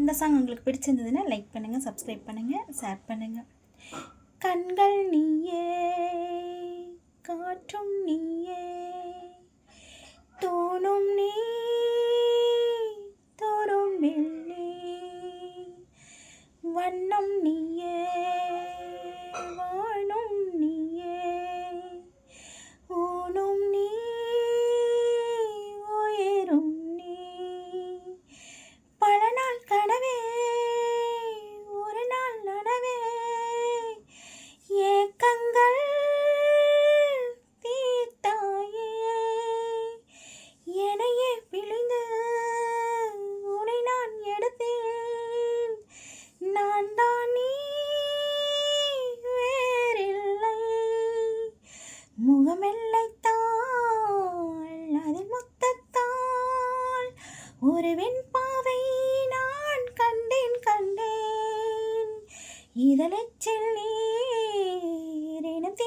இந்த சாங் உங்களுக்கு பிடிச்சிருந்ததுன்னா லைக் பண்ணுங்கள், சப்ஸ்கிரைப் பண்ணுங்கள், ஷேர் பண்ணுங்கள். கண்கள் நீயே, காற்றும் நீயே, தோணும் நீ, தோறும் வெள்ளி, வண்ணம் நீயே, வானும் நீயே, ஊனும் நீ, உயிரும் நீ, பல நாள் கனவே, ஒரு நாள் நனவே, ஏக்கங்கள் தீர்த்தாயே, என்னையே பிழிந்து உனை நான் எடுத்தேன், நான் தான் நீ வேறில்லை, முகமெல்லைத்தாள் அதில் முத்தத்தாள் ஒரு வெண்பாவை நான் கண்டேன், இதழச்சில் நீர் எனும்